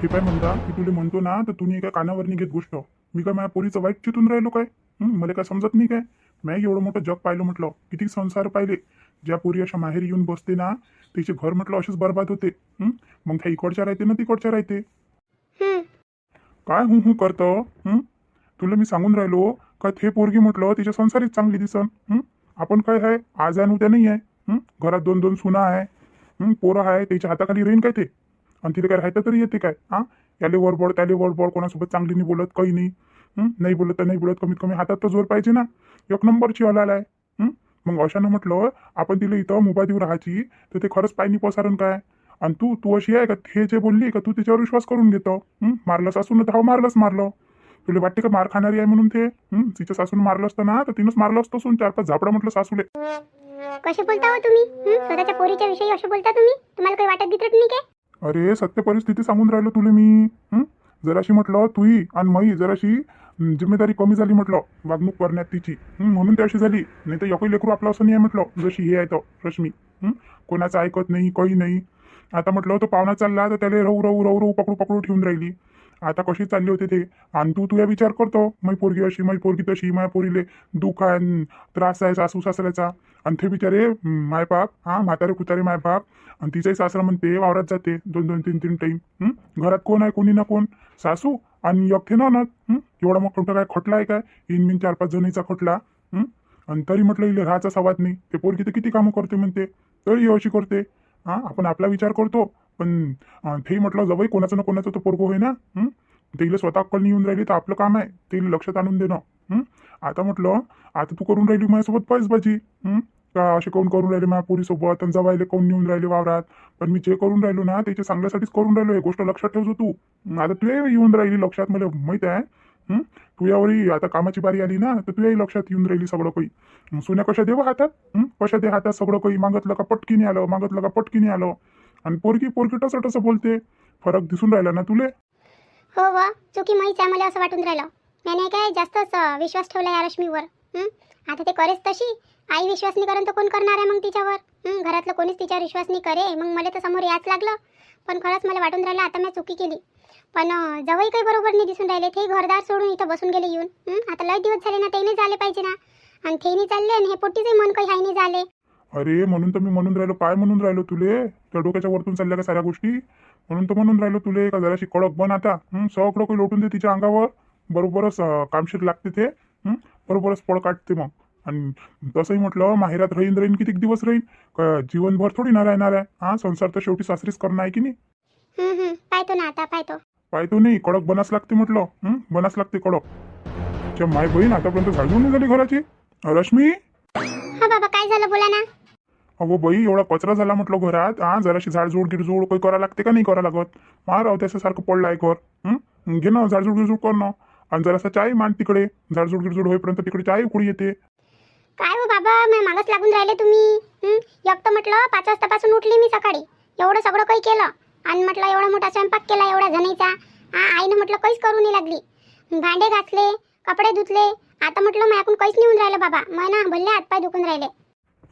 हे काय म्हणता की तुला म्हणतो ना तर तुम्ही काय कानावर नाही घेत गोष्ट. मी काय माझ्या पोरीचं वाईट चितून राहिलो काय? मला काय समजत नाही काय? मी एवढं मोठं जग पाहिलं म्हटलं, किती संसार पाहिले. ज्या पोरी अशा माहेरी येऊन बसते ना तिचे घर म्हटलं असेच बरबाद होते. मग त्या इकडच्या राहते ना तिकडच्या राहते. हं. काय हू हू करतं? तुला मी सांगून राहिलो का हे पोरगी म्हटलं तिच्या संसारीत चांगली दिसन. आपण काय आहे, आज आहे आणि उद्या नाही आहे. घरात दोन दोन सुना आहे. पोरं आहे, त्याच्या हाताखाली राहीन काय ते? आणि तिथे काय राहतं तरी येते काय? याले वरबड त्याले वरबड, कोणासोबत चांगली नाही बोलत, काही नाही. नाही बोलत तर नाही बोलत, कमीत कमी हातात तर जोर पाहिजे ना. एक नंबरची हलाल आहे. मग अशानं म्हटलं आपण तिला इथं मुभा देऊ राहायची तर ते खरंच पायनी पसारण काय? आणि तू तू अशी आहे का, हे जे बोलली का तू त्याच्यावर विश्वास करून घेतो? मारलं सासून तर मारलंच मारलं. तुला वाटते का मार खाणारी आहे म्हणून ते? तिच्या सासून मारलं असतं ना तर तिनंच मारलं असतं सून, 4-5 झापडा म्हटलं सासूले. कसे बोलता हो तुम्ही? स्वतःच्या पोरीच्या विषयी असे बोलता तुम्ही? तुम्हाला काही वाटत गिटत नाही काय? अरे सत्य परिस्थिती सांगून राहिलो तुला मी. जराशी म्हटलं तुही आणि मई जराशी जिम्मेदारी कमी झाली म्हटलं वागणूक करण्यात तिची. म्हणून ती अशी झाली. नाही तर एकही लेकरू आपलं असं नाही आहे म्हटलं जशी हे आहे तर रश्मी. कोणाचं ऐकत नाही, काही नाही. आता म्हटलं तो पाहुणा चालला तर त्याला रहू रहू रहू रहू पकडू पकडू ठेवून राहिली. आता कशी चालली होते ते? आणि तू तुझ्या विचार करतो मै पोरगी अशी, मै पोरगी तशी, माझ्या पोरीले दुःख आहे अन त्रास आहे सासू सासऱ्याचा. आणि ते बिचारे मायबाप, म्हातारे कुतारे मायबाप. आणि तिचाही सासरा म्हणते वावरात जाते 2-2, 3-3 टाईम. घरात कोण आहे, कोणी ना कोण? सासू आणि एकटे ना. एवढा मग कोणता काय खटला आहे काय? इन 4-5 जणीचा खटला. आणि तरी म्हटलं इले राहायचा सवाद नाही. ते पोरगी तर किती कामं करते म्हणते, तरी अशी करते. आपण आपला विचार करतो पण ते म्हटलं जवळ कोणाचं ना कोणाचं तो पोरगो होय ना. तिला स्वतः अक्कल नाही येऊन राहिली तर आपलं काम आहे तिला लक्षात आणून देणं. आता म्हटलं आता तू करून राहिली माझ्यासोबत पैसबाजी. का असे कोण करून राहिले माझ्या पोरीसोबत आणि जवायले कोण नेऊन राहिले वावरात. पण मी जे करून राहिलो ना त्याच्या चांगल्यासाठीच करून राहिलो. हे गोष्ट लक्षात ठेवतो तू. आता तू येऊन राहिली लक्षात, मला माहित आहे. तू यावरी आता कामाची बारी आली ना तर तुझ्याही लक्षात येऊन राहिली सगळं काही. सोन्या कशा देवा हातात, कशा दे हातात सगळं काही. मागतलं का पटकीने आलं, मागतलं का पटकीने आलं. आणि पोरगी पोरगी टसं टसं बोलते. फरक दिसून राहिला ना तुले? हो वा, चुकी माहीच आहे मला असं वाटून राहिलं. त्याने काय जास्तच विश्वास ठेवला या रश्मीवर. आता ते करेच तशी. आई विश्वास नाही करेन तर कोण करणार आहे मग तिच्यावर? घरातलं कोणीच तिच्यावर विश्वास नाही करे. मग मला तर समोर याच लागलं. पण खरंच मला वाटून राहिलं आता मी चुकी केली. पण जवळ काही बरोबर नाही दिसून राहिले. ते घरदार सोडून इथं बसून गेले येऊन. आता लय दिवस झाले ना, ते नाही झाले पाहिजे ना. आणि ते नाही चालले आणि हे पोट्टीचे मन काही हाय नाही झाले. अरे म्हणून तर मी म्हणून राहिलो. काय म्हणून राहिलो तुले? त्या डोक्याच्या वरतून चालल्या का साऱ्या गोष्टी? म्हणून तर म्हणून राहिलो तुले का जराशी कडक बन आता. सगळं काही लोटून दे तिच्या अंगावर. बरोबरच कामशीर लागते ते. बरोबरच पळ काटते मग. आणि तसंही म्हटलं माहेरात राहीन राहीन किती दिवस राहीन का, जीवनभर थोडी ना राहणार आहे. संसार तर शेवटी सासरीच करणं आहे की नाही? पाहतो ना आता पाहतो. पाहतो नाही, कडक बनास लागते म्हटलं. बनास लागते कडक. अच्छा माय बहीण आतापर्यंत झाडून नाही झाली घराची. रश्मी, हा बाबा काय झालं बोला ना. अगो बाई एवढा कचरा झाला म्हटलं घरात. जराशी झाडझूड गिरजूड काही करा लागते का नाही करा लागत? राव त्याच्यासारखं पडलं आहे घर. घे ना झाडझूड गिरजूड कर ना. आणि जरासा चाय मांड तिकडे. झाडझूड गिरजूड होईपर्यंत तिकडे चाय उकळी येते. काय हो बाबा, मी मागच लागून राहिले तुम्ही. एक तर म्हटलं 5 वाजतापासून उठली मी सकाळी. एवढं सगळं काही केलं. आणि म्हटलं एवढा मोठा स्वयंपाक केला एवढ्या जणीचा. आईनं म्हटलं काहीच करू नाही लागली. भांडे घासले, कपडे धुतले. आता म्हटलं माझ्याकडून काहीच नाही होऊन राहिलं बाबा. मग ना भल्ले हातपाय दुखून राहिले.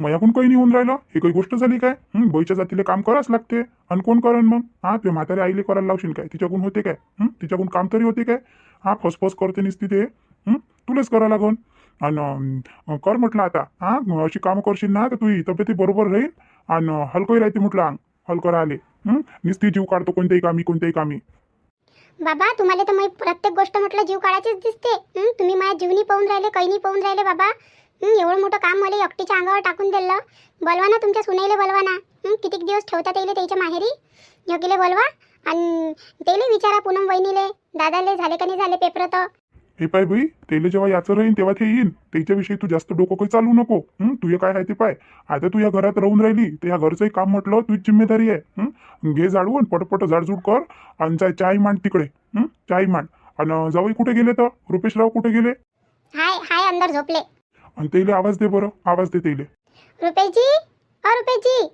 माझ्याकडून काही नाही होऊन राहिलं. हे काही गोष्ट झाली काय? बाईच्या जातीला काम करावंच लागते. आणि कोण करण मग? ते म्हातारे आईले करायला लावशील काय? तिच्याकडून होते काय? तिच्याकडून काम तरी होते काय? फसफस करते नसती ते. तुलाच करावं लागून. आणि कर म्हटलं आता. अशी कामं करशील ना तर तुझी तब्येती बरोबर राहील. आणि हलकंही राहते म्हटलं अंग. हलकं राहिले. नुसती जीव काढतो कोणत्याही कामी. बाबा तुम्हाला तर मी प्रत्येक गोष्ट म्हटलं जीव काढायचीच दिसते. तुम्ही माझ्या जीवनी पाहून राहिले, काही नाही पाहून राहिले बाबा. एवढं मोठं काम मला एकटीच्या अंगावर टाकून दिलं. बोलवा ना तुमच्या सुनेले, बोलवा ना. किती दिवस ठेवतात येईल त्याच्या माहेरी. योगीले बोलवा. आणि त्याला विचारा पूनम वहिनीले दादाले झाले का नाही झाले पेपर. तर हे पाय बाई, तेले जेव्हा याचं राहीन तेव्हा ते येईन. त्याच्याविषयी तू जास्त डोकं काही चालू नको. तुझे काय आहे ते पाय. आता तू या घरात राहून राहिली तर या घरचंही काम म्हटलं तुझी जिम्मेदारी आहे. घे झाडून पटपट झाडझूड कर. आणि चाय मांड तिकडे. चाय मांड. आणि जावई कुठे गेले तर? रुपेशराव कुठे गेले? हाय हाय अंदर झोपले. आणि तेले आवाज दे बरं, आवाज दे तेले. रुपेशजी, रुपेशजी.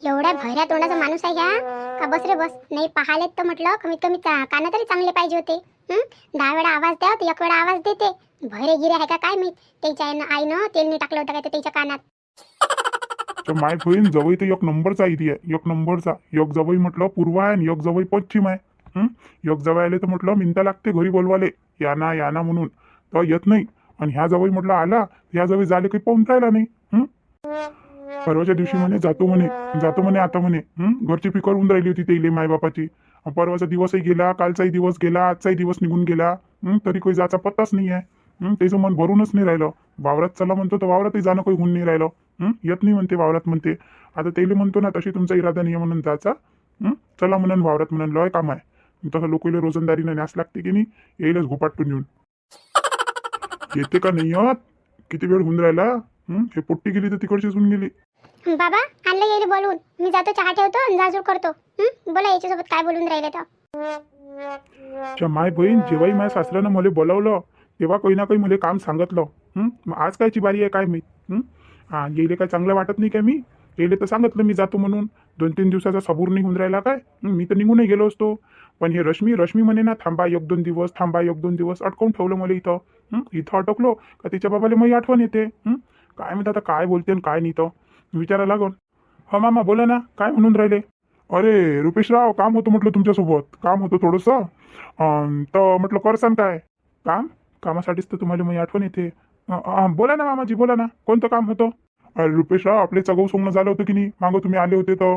एवढ्या भैऱ्या तोंडाचा माणूस आहे ह्या का? बस रे बस. नाही पाहालेत तर म्हटलं कमीत कमी काना तरी चांगले पाहिजे होते. 10 वेळा आवाज द्या, 1 वेळा आवाज देते. भैरे गिरे आहे का काय माहित. त्याच्या आईनं तेल नाही टाकलं होतं काय त्याच्या कानात. तर माय बहीण जवळ तर एक नंबरचा आहे. एक नंबरचा. एक जवळ म्हटलं पूर्व आहे आणि एक जवळ पश्चिम आहे. योग जवळ आले तर म्हटलं मिनता लागते घरी बोलवाले या ना म्हणून, तर येत नाही. आणि ह्या जवळ म्हटलं आला, ह्या जवळ झाले काही पाहून राहिला नाही. परवाच्या दिवशी म्हणे जातो म्हणे आता म्हणे. घरची फिकर होऊन राहिली होती ते मायबापाची. परवाचा दिवसही गेला, कालचाही दिवस गेला, आजचाही दिवस निघून गेला. तरी काही जायचा पत्ताच नाही आहे. त्याचं मन भरूनच नाही राहिलं. वावरात चला म्हणतो तर वावरातही जाणं काही होऊन नाही राहिलं. येत नाही म्हणते वावरात म्हणते. आता तेले म्हणतो ना तशी तुमचा इरादा नाही म्हणून जायचा. चला म्हणून वावरात म्हणून लय काम आहे. तसं लोकांना रोजंदारीनं न्यास लागते की नाही, येईलच घोपाटून येऊन. येते का नाही येत? किती वेळ होऊन राहिला. हे पोट्टी गेली तर तिकडचीच होऊन गेली. बाबा आणलं येईल बोलून, मी जातो चहा ठेवतो आणि जाजूर करतो. बोला याच्यासोबत काय बोलून राहिले तर. माय बहीण जेव्हाही माझ्या सासऱ्यानं मला बोलावलं तेव्हा काही ना काही मला काम सांगितलं. मग आज कायची बारी आहे काय माहीत. येईल काय चांगलं वाटत नाही काय मी. येईल तर सांगितलं मी जातो म्हणून. 2-3 दिवसाचा सबूर निघून राहिला काय. मी तर निघूनही गेलो असतो. पण हे रश्मी म्हणे ना थांबा 1-2 दिवस, थांबा 1-2 दिवस, अटकवून ठेवलं मला इथं. इथं अटकलो का तिच्या बाबाला मग आठवण येते. काय म्हणतात आता काय बोलते आणि काय नाही तर विचारा लागून. हा मामा बोला ना, काय म्हणून राहिले. अरे रुपेशराव, काम होतं म्हटलं तुमच्यासोबत. काम होतं थोडंसं. तर म्हटलं करसान काय कामासाठीच तर तुम्हाला मग आठवण येते. बोला ना मामाजी बोला ना, कोणतं काम होतं. अरे रुपेशराव, आपले चगव सोंगणं झालं होतं की नाही मागं तुम्ही आले होते तर.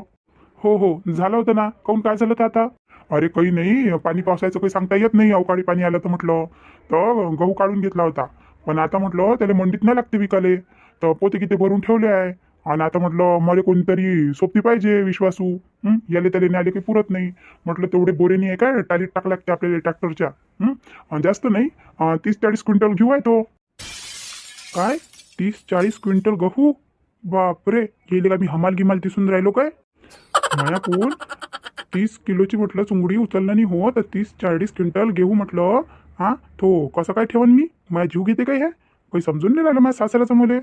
हो झालं होतं ना. काहून काय झालं तर आता. अरे काही नाही, पाणी पावसाचं काही सांगता येत नाही. अवकाळी पाणी आलं तर म्हटलं तर गहू काढून घेतला होता. पण आता म्हटलं त्याला मंडीत नाही लागते विकाले, तर पोते किती भरून ठेवले आहे. आणि आता म्हटलं मला कोणतरी सोबती पाहिजे विश्वासू. याले त्याला न्याले काही पुरत नाही. म्हटलं तेवढे बोरे नाही आहे काय, टालीत टाक लागते आपल्याला ट्रॅक्टरच्या. जास्त नाही, 30-40 क्विंटल घेऊ आहे तो. काय 30-40 क्विंटल गहू. बापरे, गेले का मी हमाल गिमाल दिसून राहिलो काय. माया कोण 30 किलोची म्हटलं चुंगडी उचललं नाही हो, तर 30-40 क्विंटल घेऊ म्हटलं. तो कसं काय ठेवन मी. माझ्या जीव घेते काय हे काही समजून नाही राहिलं माझ्या सासऱ्याचं मुले.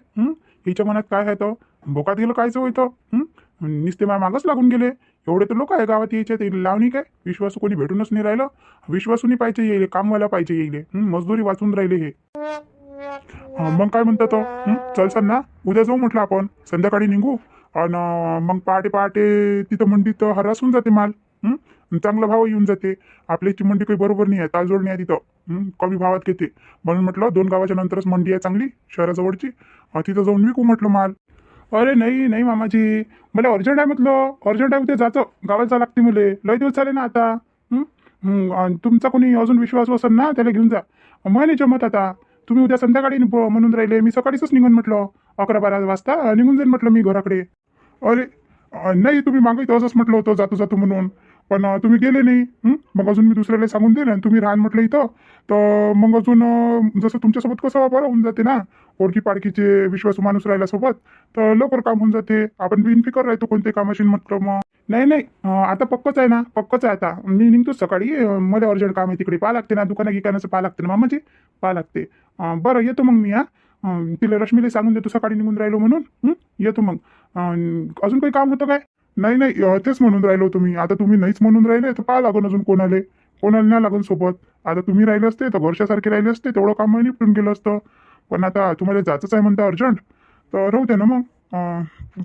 हिच्या मनात काय आहे तर बोकात गेलं कायचं होतं. नुसते माझ्या मागच लागून गेले. एवढे तर लोक आहे गावात यायचे, ते लावणी काय विश्वासू कोणी भेटूनच नाही राहिलं. विश्वासूनी पाहिजे येईल, कामवाला पाहिजे येईल. मजदुरी वाचून राहिले हे. मग काय म्हणतात चलसान ना, उद्या जाऊ म्हटलं आपण, संध्याकाळी निघू. आणि मग पहाटे तिथं मंडीत हरासून जाते माल. चांगला भाव येऊन जाते. आपल्याची मंडी काही बरोबर नाही आहे, ताळजोड नाही आहे तिथं. कमी भावात घेते. म्हणून म्हटलं 2 गावाच्या नंतरच मंडी आहे चांगली शहराजवळची, तिथं जाऊन विकू म्हटलं माल. अरे नाही मामाजी, मला अर्जंट आहे म्हटलं. अर्जंट आहे, उद्या जायचं गावात जावं लागते मुले. लय दिवस झाले ना आता. तुमचा कोणी अजून विश्वास असेल ना त्याला घेऊन जा. मग नाही जमत आता. तुम्ही उद्या संध्याकाळी म्हणून राहिले, मी सकाळीच निघून म्हटलं 11-12 वाजता निघून जाईन म्हटलं मी घराकडे. अरे नाही, तुम्ही मागे असंच म्हटलं होतं जातो म्हणून, पण तुम्ही गेले नाही. मग अजून मी दुसऱ्याला सांगून देईन आणि तुम्ही राहान म्हटलं इथं, तर मग अजून जसं तुमच्यासोबत कसं बरं होऊन जाते ना. ओळखी पाडकीचे विश्वासू माणूस राहिला सोबत तर लवकर काम होऊन जाते. आपण बिनफिकर राहतो कोणते कामाशी म्हटलं. मग नाही आता पक्कच आहे ना, पक्कच आहे. आता मी निघतो सकाळी. मला अर्जंट काम आहे तिकडे, पाहा लागते ना, दुकाना गिकानाचं पाहा लागते ना मामाजी, पाहा लागते. बरं येतो मग मी. तिला रश्मीला सांगून देतो सकाळी निघून राहिलो म्हणून. येतो मग. अजून काही काम होतं काय. नाही तेच म्हणून राहिलो तुम्ही. आता तुम्ही नाहीच म्हणून राहिले तर पाहा लागून अजून कोणाला नाही लागून सोबत. आता तुम्ही राहिले असते तर घरच्यासारखे राहिले असते, तेवढं काम निपटून गेलं असतं. पण आता तुम्हाला जायचंच आहे म्हणता अर्जंट, तर राहू द्या ना मग.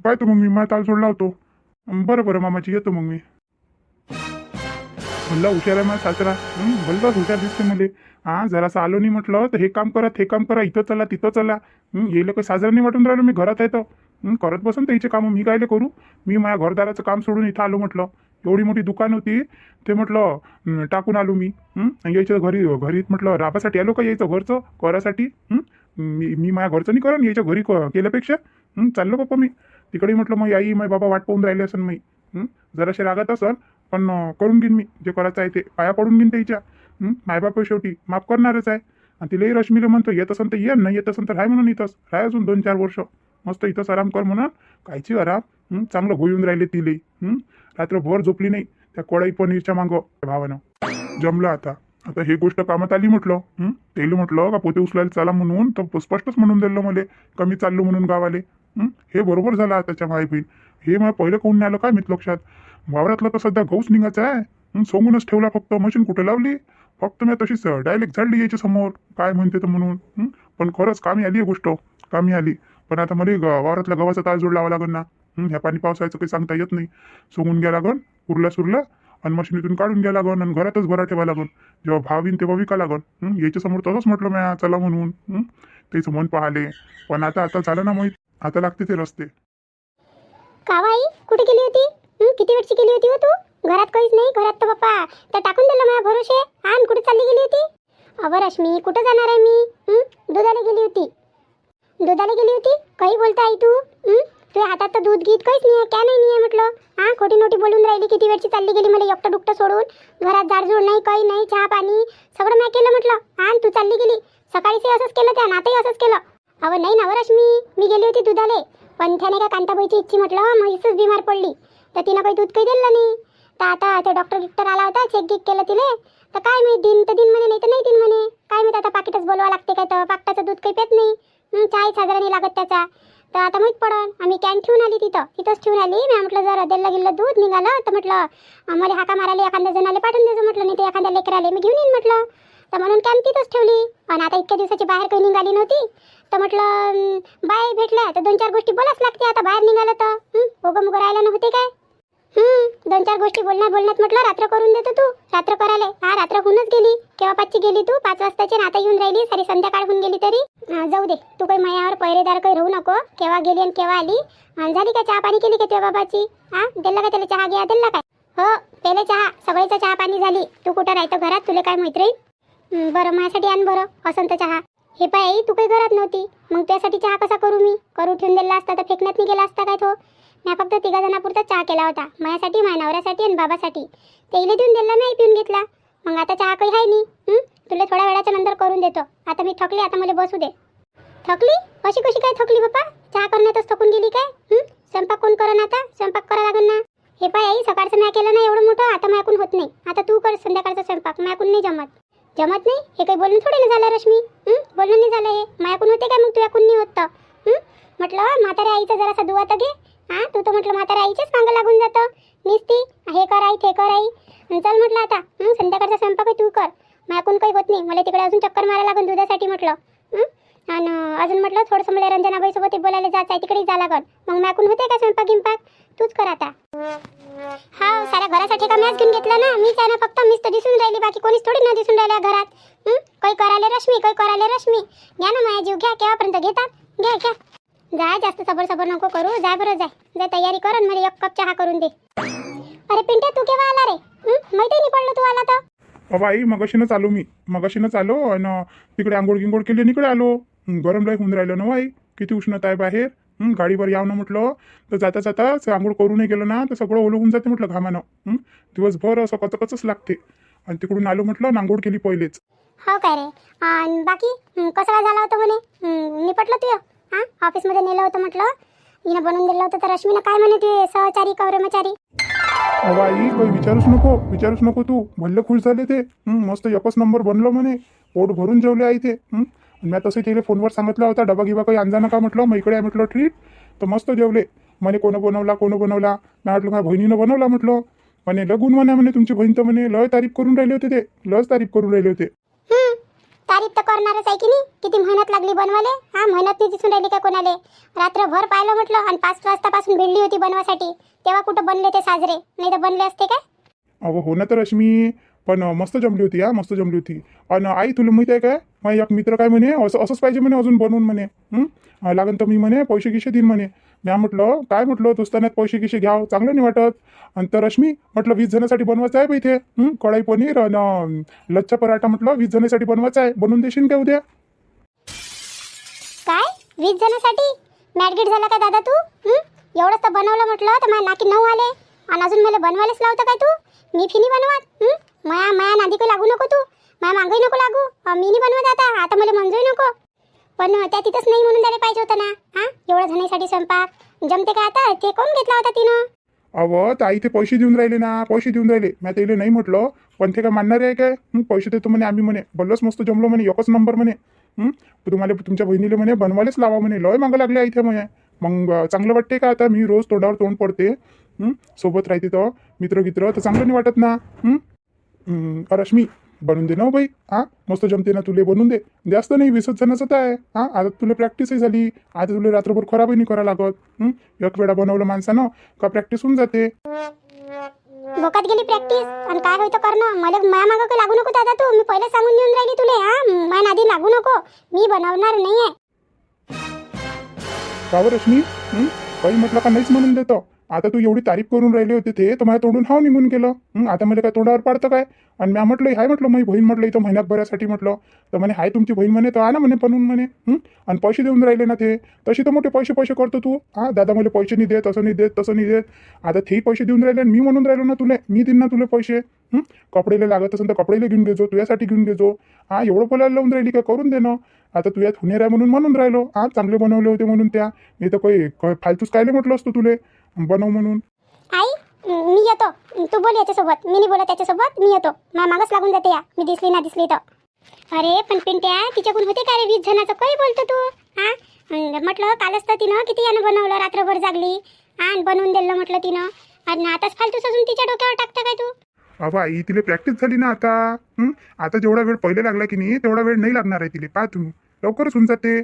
पाहतो मग मी, माझा ताल सोडला होतो. बरं मामाची, येतो मग मी. भल्ला हुशार आहे माझा सासरा. भल्लाच हुशार दिसते मला. जरासं आलो नाही म्हटलं तर हे काम करा, इथं चला तिथं चला. येईल काही साजरा नाही वाटून राहिलं. मी घरात आहे तर करत बसून त्याचे कामं मी कायले करू. मी माझ्या घरदाराचं काम सोडून इथं आलो म्हटलं. एवढी मोठी दुकान होती ते म्हटलं टाकून आलो मी. यायचं घरी म्हटलं राबासाठी आलो का, यायचं घरचं करासाठी. मी माझ्या घरचं नाही करून यायच्या घरी केल्यापेक्षा चाललो बाप्पा मी तिकडे. म्हटलं मग आई माझे बाबा वाट पाहून राहिले असन मी. जराशे रागात असन पण करून घेईन मी जे करायचं आहे ते. पाया पडून घेईन त्याच्या. मायबाप शेवटी माफ करणारच आहे. आणि तिलाही रश्मीला म्हणतो येत असन तर ये, नाही येत असन तर राय म्हणून इथंच राय अजून 2-4 वर्ष मस्त इथंच आराम कर म्हणून. कायची आराम. चांगलं होऊन राहिले तिले. रात्रभर झोपली नाही त्या कढई पनीरच्या मागं भावानं. जमलं आता हे गोष्ट कामात आली म्हटलं. तेल म्हटलं का पोते उचलायला चला म्हणून, तर स्पष्टच म्हणून दिलं मला कमी चाललो म्हणून गावाले. हे बरोबर झालं आताच्या माय बहीण. हे मला पहिलं कोण नाही आलं काय मित लक्षात. वावरातलं तर सध्या गहूच निघायचं आहे. सोंगूनच ठेवला फक्त. मशीन कुठे लावली फक्त मी तशीच डायरेक्ट झाडली यायच्या समोर काय म्हणते तर म्हणून. पण खरंच कामी आली गोष्ट, कामी आली. पण आता मला वावरातल्या गव्हाचा ताळजोड लावा लागेल ना. ह्या पाणी पावसाचं काही सांगता येत नाही. सोंगून घ्या लागन उरला सुरला आणि मशिनीतून काढून घ्या लागन आणि घरातच भरा ठेवा लागन. जेव्हा भाव येईन तेव्हा विका लागन. याच्या समोर तसंच म्हटलं म्या चला म्हणून. त्याचं मन पाहिले, पण आता आता झालं ना माहीत, आता लागते ते रस्ते. कावाई कुठे गेली होती? किती वेळची गेली होती हो तू? घरात काहीच नाही. घरात तर बाप्पा त्या टाकून दिलं माझ्या भरोसे. आणि कुठे चालली गेली होती? अव रश्मी, कुठं जाणार आहे मी? दुधाला गेली होती. दुधाला गेली होती? काही बोलता आई तू? तुझ्या हातात तर दूध गीत काहीच नाही आहे. काय नाही आहे म्हटलं. खोटी नोटी बोलून राहिली. किती वेळची चालली गेली मला एकटं दुकटं सोडून. घरात जाडजूड नाही, काही नाही, चहा पाणी सगळं मी केलं म्हटलं. आणि तू चालली गेली. सकाळीच असंच केलं, त्या नातही असंच केलं. अव नाही ना रश्मी, मी गेली होती दुधाले, पण त्याने का कांताबाईची इच्छी म्हटलं म्हैसच बिमार पडली, तर तिनं काही दूध काही दिलं नाही. तर आता ते डॉक्टर आला होता, चेक गिक केलं तिले, तर काय मी दिन तर दिन म्हणे, नाही तर नाही दिन म्हणे. काय मी आता पाकिटच बोलवा लागते काय, तर पाकटाचं दूध काही पेत नाही. 40,000 नाही लागत त्याचा. तर आता माहीत पडन. आम्ही कॅन ठेवून आली तिथंच ठेवून आली. मी म्हटलं जर दिलं गेलं दूध निघालं तर म्हटलं मला हाका मारायला एखाद्या जणाला पाठवून द्यायचं म्हटलं, नाही तर एखाद्या लेकराले मी घेऊन येईन म्हटलं. तर म्हणून कॅन तिथंच ठेवली. पण आता इतक्या दिवसाची बाहेर काही निघाली नव्हती, तर म्हटलं बाय भेटल्या तर 2-4 गोष्टी बोलाच लागते. आता बाहेर निघालं तर उगं मुगं राहायला नव्हते काय. 2-4 गोष्टी बोलण्यात म्हटलं रात्र करून देतो तू. रात्र करायला रात्र होऊनच गेली. केव्हा पाचची गेली तू? 5 वाजताची, आता येऊन राहिली सारी संध्याकाळ होऊन गेली तरी. जाऊ दे, तू काही मायावर पहिरेदार काही राहू नको. केव्हा गेली आणि केव्हा आली. झाली का चहा पाणी केली का तुझ्या बाबाची? दिला का त्याला चहा घ्या दिला काय? हो पेले चहा, सगळीचं चहा पाणी झाली. तू कुठं राहतो घरात? तुला काय माहित राहील? बरं माझ्यासाठी आण बरं वसंत चहा. हे पाय तू काही घरात नव्हती, मग त्यासाठी चहा कसा करू मी? करू ठेवून दिला असता तर फेकण्यात नाही गेला असता काय तो? मी फक्त 3 जणांपुरता चहा केला होता, माझ्यासाठी, माझ्या नवऱ्यासाठी आणि बाबासाठी. ते इले देऊन दिला, मी पिऊन घेतला. मग आता चहा काही आहे नाही. तुला थोड्या वेळाच्या नंतर करून देतो. आता मी थकली, आता मला बसू दे. थकली? अशी कशी काय थकली बाप्पा? चहा करण्यातच थकून गेली काय? स्वयंपाक कोण करण? आता स्वयंपाक करा लागेल ना. हे पाय आई, सकाळचं मी केलं ना एवढं मोठं, आता माझ्याकून होत नाही. आता तू कर संध्याकाळचा स्वयंपाक, माझ्याकून नाही जमत नाही. हे काही बोलणं थोडी ना झालं रश्मी. बोलणं नाही झालं हे. माझ्याकून होते काय? मग तुझ्याकून नाही होत तर. म्हटलं म्हाताऱ्या आईचं जरासा दुवा तर घे. तू तर म्हटलं म्हाताऱ्या आईच्याच मागं लागून जातं निसती. हे कर आई, ते कर आई. चल म्हटलं आता संध्याकाळचा स्वयंपाक तू कर. माझ्याकून काही होत नाही. मला तिकडे अजून चक्कर मारायला लागून दुधासाठी म्हटलं. आणि अजून म्हटलं थोडंसं मला रंजनाबाईसोबत बोलायला जायचं आहे, तिकडेही जा लागल. मग माझ्याकून होते का स्वयंपाक गिंपाक? तूच कर आता. साऱ्या घरासाठी का मॅच घेऊन घेतला ना. मीच आहे ना फक्त. मीच तर दिसून राहिली, बाकी कोणीच थोडी ना दिसून राहिल्या घरात. काही करायला रश्मी, काही करायला रश्मी. घ्या ना माझ्या जीव, घ्या. केव्हापर्यंत घेतात? घ्या. जाय, जास्त सबर नको करू. जाय बरं, जाय तयारी कर आणि मला 1 कप चहा करून दे. अरे पिंट्या, तू केव्हा आला रे? माहिती नाही पडलं तू आला तर. बाई मगाशीनच आलो आणि तिकडे आंघोळ गिंगोळ केली आणि इकडे आलो. गरम लय होऊन राहिलं ना बाई. किती उष्णता आहे बाहेर. गाडीवर यावं ना म्हटलं तर जाता आंघोळ करू नाही गेलं ना तर सगळं ओलं होऊन जाते म्हटलं घामानं. दिवसभर असं कचकचच लागते. आणि तिकडून आलो म्हटलं, आंघोळ केली पहिलेच. हो काय रे? आणि बाकी कसं काय झालं होतं म्हणे? निपटलं तुझं? ऑफिसमध्ये नेलं होतं म्हटलं, हिनं बनवून दिलं होतं. तर रश्मीनं काय म्हणे ते सहचारी कर्मचारी? बाई काही विचारूच नको तू. भल्ले खुश झाले ते. मस्त 1च नंबर बनलं म्हणे. पोट भरून जेवले आई ते. मी तसं तिला फोनवर सांगितलं होता, डबा गिबा काही आणजा नका म्हटलं, मग इकडे आहे म्हटलं ट्रीट. तर मस्त जेवले म्हणे. कोण बनवला? मी म्हटलं माझ्या बहिणीनं बनवला म्हटलं. म्हणे लगून म्हणे तुमची बहीण तर म्हणे लय तारीफ करून राहिले होते. लयच तारीफ करून राहिले होते. तारीफ तर करणारच आहे की नाही. किती मेहनत लागली बनवाले. मेहनत नाही दिसून राहिली का कोणाले? रात्रभर पाहिलं म्हटलं आणि 5 वाजतापासून भिडली होती बनवासाठी. तेव्हा कुठं बनले ते साजरे? नाही तर बनले असते काय? अहो हो ना तर रश्मी, पण मस्त जमली होती. मस्त जमली होती. आणि आई तुला माहिती आहे काय, माझा एक मित्र काय म्हणे, असंच पाहिजे म्हणे अजून बनवून म्हणे. लागन तर मी म्हणे पैसे गिसे देईन म्हणे. मी म्हटलं काय म्हटलं दोस्तानात पैसे गिसे घ्याव चांगलं नाही वाटत. आणि तर रश्मी म्हटलं 20 जणांसाठी बनवायचं आहे इथे. कढाई पनीर आणि लच्छा पराठा म्हटलं 20 जणांसाठी बनवायचं आहे. बनवून देशील का उद्या? काय 20 जणांसाठी? मॅडगेट झाला का दादा तू? एवढंच तर बनवलं म्हटलं तर माझ्या नाकी 9 आले. आणि अजून मला बनवायलाच लावतं काय तू? मी फिनी बनवत. माया नादी काही लागू नको तू. माया मागही नको लागू. मी नाही बनवत आता मला मंजूही नको. पण त्या तिथंच नाही म्हणून द्यायला पाहिजे होतं ना. एवढं जणांसाठी स्वयंपाक जमते का आता? ते कोण घेतला होता तिनं? अहो तर आई ते पैसे देऊन राहिले ना, पैसे देऊन राहिले. मी त्याला नाही म्हटलं, पण ते काय मानणार आहे काय? पैसे देतो म्हणे आम्ही म्हणे. भलंच मस्त जमलो म्हणे. 1च नंबर म्हणे. तुम्हाला तुमच्या बहिणीला म्हणे बनवायलाच लावा म्हणे. लय मागं लागले इथे म्हणे. मग चांगलं वाटते का आता? मी रोज तोंडावर तोंड पडते. सोबत राहते तर मित्र तर चांगलं नाही वाटत ना. रश्मी बनवून दे ना बाई. मस्त जमते ना तुले, बनवून दे. जास्त नाही 20 जणांचं तर आहे. आता तुला प्रॅक्टिसही झाली. आता तुला रात्रभर खराबही नाही करावं लागत. 1 वेळा बनवलं माणसानं का प्रॅक्टिस होऊन जाते. बोकात गेली प्रॅक्टिस आणि काय होतं करणं. मला माया मागं काही लागू नको दादा. तू मी पहिले सांगून देऊन राहिली तुले. हा माया नादी लागू नको. मी बनवणार नाही आहे. का बरं रश्मी? काही म्हटलं का नाहीच म्हणून देतो. आता तू एवढी तारीफ करून राहिले होते ते तर माझ्या तोंडून हाव निघून गेलं. आता मला काय तोंडावर पाडतं काय? आणि मी म्हटलं हाय म्हटलं माझी बहीण म्हटलं इथं महिन्याभरासाठी म्हटलं तर म्हणे हाय तुमची बहीण म्हणे तर आणा म्हणे बनवून म्हणे. आणि पैसे देऊन राहिले ना ते तसे तर मोठे पैसे करतो तू. हा दादा मला पैसे नाही देत, असं नाही देत, तसं नाही देत. आता तेही पैसे देऊन राहिले आणि मी म्हणून राहिलो ना तुले मी देईन ना तुला पैसे. कपडेले लागत असेल तर कपडेले घेऊन घेजो, तुझ्यासाठी घेऊन घेजो. हा एवढं बोलायला लावून राहिली का? करून दे ना. आता तू यात हुनेर आहे म्हणून राहिलो. हा चांगले बनवले होते म्हणून त्या. नाही तर काही फालतूच कायले म्हटलं असतं तुले बनव म्हणून. आई मी येतो. तू बोल याच्यासोबत. मी नाही बोलत त्याच्यासोबत. मी येतो. माझ्या मागच लागून जाते या. मी दिसली ना दिसली तर. अरे पण पिंट्या तिच्याकडून होते का रे 20 जणाचं? काही बोलतो तू. हा म्हटलं कालच तर तिनं किती यानं बनवलं. रात्रभर जागली आणि बनवून दिलं म्हटलं तिनं. आणि आताच फालतू सजून तिच्या डोक्यावर टाकता काय तू? अबा आई तिला प्रॅक्टिस झाली ना आता. आता जेवढा वेळ पहिले लागला की नाही तेवढा वेळ नाही लागणार आहे तिला. पहा तुम्ही लवकरच होऊन जाते.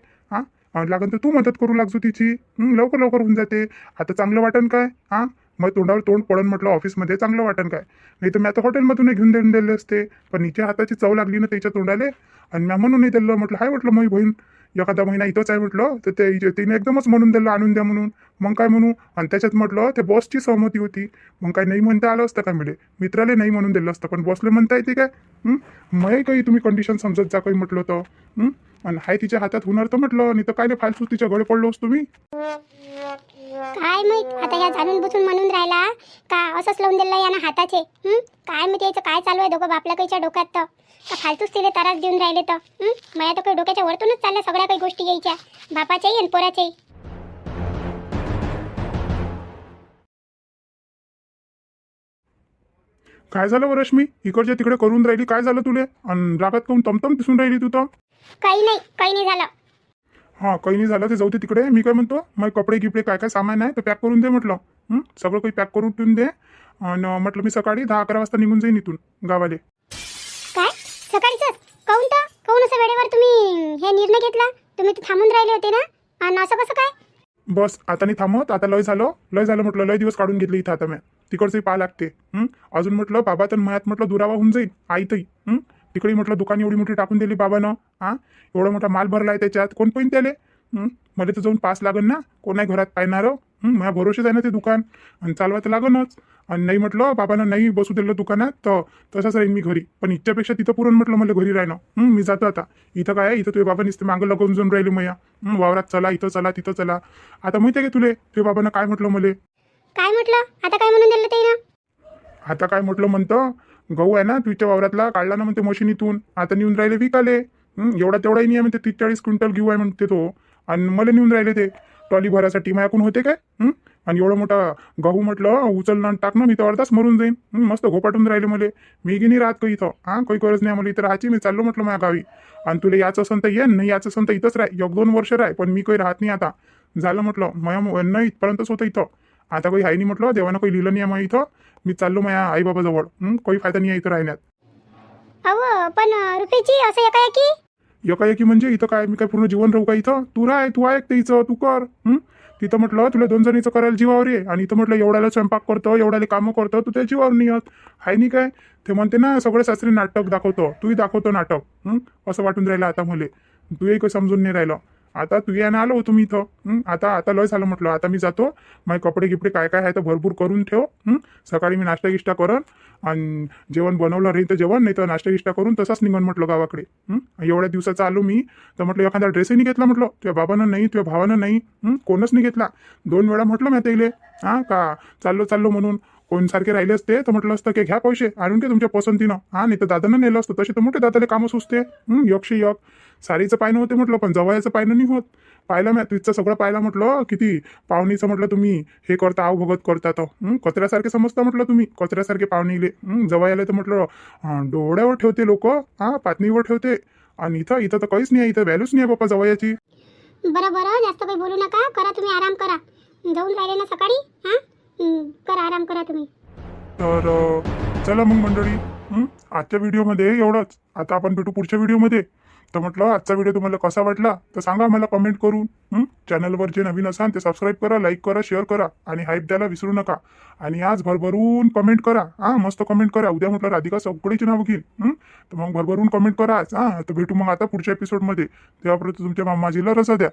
लागन तर तू मदत करू लागजो तिची. लवकर होऊन जाते. आता चांगलं वाटन काय? मग तोंडावर तोंड पडन म्हटलं ऑफिसमध्ये चांगलं वाटन काय? नाही तर मी आता हॉटेलमधून घेऊन देऊन दिले असते. पण हिच्या हाताची चव लागली ना त्याच्या तोंडाले आणि मी म्हणून नाही दिलं. म्हटलं हाय म्हटलं माझी बहीण एखादा महिना इथंच आहे म्हटलं तर तिने एकदमच म्हणून दिलं आणून द्या म्हणून. मग काय म्हणू? आणि त्याच्यात म्हटलं ते बॉसची सहमती होती. मग काय नाही म्हणता आलं असतं काय? मिळे मित्राला नाही म्हणून दिलं असतं पण बॉसले म्हणता येते काय? मग काही तुम्ही कंडिशन समजत जा काही म्हटलं तर. आणि हाय तिच्या हातात होणार तर म्हटलं नाही तर काय फालतू तिच्या गळे पडलो असतो मी. काय माहित आता या जाणून बुजून म्हणून राहिला का असंच लावून दिलं यानं हाताचे. काय माहिती याचं काय चालू आहे दोघं बापला काहीच्या डोक्यात तर का फालतूच तिले त्रास देऊन राहिले तर. माझ्या तर काही डोक्याच्या वरतूनच चालल्या सगळ्या काही गोष्टी यायच्या बापाच्याही आणि पोराच्याही. काय झालं व रश्मी? इकडच्या तिकडे करून राहिली काय झालं तुले? आणि रागात काऊन तमतम दिसून राहिली तू तर. काही नाही झालं. काही नाही झालं ते जाऊ दे तिकडे. मी काय म्हणतो मग कपडे गिपडे काय काय सामान आहे तर पॅक करून दे म्हटलं. सगळं काही पॅक करून ठेवून दे. आणि म्हटलं मी सकाळी 10-11 वाजता निघून जाईन इथून गावाले. काय सकाळीच? काऊन असं वेळेवर तुम्ही हे निर्णय घेतला? तुम्ही तर थांबून राहिले होते ना. आणि असं कसं काय? बस आता नाही थांबत. आता लय झालं म्हटलं. लय दिवस काढून घेतले इथं आता मी. तिकडचंही पाहा लागते. अजून म्हटलं बाबा तर मयात म्हटलं दुरावा होऊन जाईल. आईतही तिकडे म्हटलं दुकान एवढी मोठी टाकून दिली बाबानं. एवढा मोठा माल भरला आहे त्याच्यात. कोण पण त्याले मला तर जाऊन पास लागन ना. कोण नाही घरात पाहणार. माझ्या भरोसेच आहे ना ते दुकान आणि चालवा तर लागनच. आणि नाही म्हटलं बाबांना नाही बसू दिलं दुकानात तर तसंच राहीन मी घरी. पण इच्छापेक्षा तिथं पुरण म्हटलं मला घरी राहणं. मी जातो आता. इथं काय आहे? इथं तुझ्या बाबा नुसते मागं लगून जाऊन राहिले मया. वावरात चला, इथं चला, तिथं चला. आता माहिती आहे का तुले तुझ्या बाबांना काय म्हटलं मला? काय म्हटलं? आता काय म्हणून दिलं ते ना? आता काय म्हटलं म्हणतं गहू आहे ना तुझ्या वावरातला काढला ना म्हणते मशीनीतून. आता नेऊन राहिले विकाले. एवढा तेवढाही नाही आहे म्हणते. 30-40 क्विंटल घेऊ आहे म्हणते तो. आणि मला नेऊन राहिले ते ट्रॉली भरासाठी. माझ्याकडून होते काय? आणि एवढा मोठा गहू म्हटलं उचलणं टाकणं मी तर अर्धाच मरून जाईन. मस्त घोपाटून राहिले मला. मी की नाही राहत काही इथं. काही गरज नाही मला इथं राहायची. मी चाललो म्हटलं माझ्या गावी. आणि तुला याचं असन तर ये, नाही याचं असन तर इथंच राह. 1-2 वर्ष राह. पण मी काही राहत नाही आता. झालं म्हटलं माझ्या नाही इथपर्यंतच होतं इथं. आता काही आहे नाही म्हटलं. देवानं काही लिहिलं नाही आहे मग इथं. मी चाललो माझ्या आईबाबाजवळ. काही फायदा नाही आहे इथं राहण्यात. अहो पण रुपीची असं एकाएकी म्हणजे इथं काय मी काय पूर्ण जीवन राहू का इथं? तू राह, तू ऐक ते इथं तू कर. तिथं म्हटलं तुला 2 जणीचं करायला जीवावर ये. आणि इथं म्हटलं एवढ्याला स्वयंपाक करतो, एवढ्याला कामं करतो, तू त्या जीवावर नाही येत आहे नाही काय? ते म्हणते ना सगळे सासरी नाटक दाखवतो. तूही दाखवतो नाटक. असं वाटून राहिलं आता मला. तूही काही समजून नाही राहिलं. आता तू यानं आलो होतो मी इथं. आता लय झालं म्हटलं. आता मी जातो. माझे कपडे गिपडे काय काय आहे तर भरपूर करून ठेव. सकाळी मी नाश्ता गिष्टा करण आणि जेवण बनवलं राहील तर जेवण, नाही तर नाश्ता गिष्टा करून तसाच निघन म्हटलं गावाकडे. एवढ्या दिवसाचा आलो मी तर म्हटलं एखादा ड्रेसही नाही घेतला म्हटलं. तुझ्या बाबानं नाही, तुझ्या भावानं नाही, कोणच नाही घेतला. 2 वेळा म्हटलं मी त्याईले का चाललो म्हणून. कोणसारखे राहिले असते तर म्हटलं असतं की घ्या पैसे आणून घे तुमच्या पसंतीनं. नाही तर दादानं नेलं असतं. तसे तर मोठे दादाले कामं सुचते. एकशे एक सारीचं पायनं होते म्हटलं. पण जवळचं पायनं नाही होत. पाहिलं मी तिथचं सगळं पाहिलं म्हटलं. किती पाहुणीचं म्हटलं तुम्ही हे करता आव भगत करता तर कचऱ्यासारखे समजता म्हटलं तुम्ही. कचऱ्यासारखे पाहुणीले जवळ आले तर म्हटलं डोळ्यावर ठेवते लोक. पातणीवर ठेवते. आणि इथं तर काहीच नाही आहे. इथं व्हॅल्यूच नाही आहे बाप्पा जवळची. बरं जास्त काही बोलू नका. करा तुम्ही आराम करा. जाऊन राहिले ना सकाळी. करा आराम करा तुम्ही. तर चला मग मंडळी आजच्या व्हिडिओमध्ये एवढंच. आता आपण भेटू पुढच्या व्हिडिओमध्ये. तर म्हटलं आजचा व्हिडिओ तुम्हाला कसा वाटला तर सांगा मला कमेंट करून. चॅनलवर जे नवीन असाल ते सबस्क्राईब करा, लाईक करा, शेअर करा आणि हाईप द्यायला विसरू नका. आणि आज भरभरून कमेंट करा. मस्त कमेंट करा. उद्या म्हटलं राधिका सगळीची नाव घेईन. तर मग भरभरून कमेंट करा आज. तर भेटू मग आता पुढच्या एपिसोडमध्ये. तेव्हापर्यंत तुमच्या मामाजीला रजा द्या.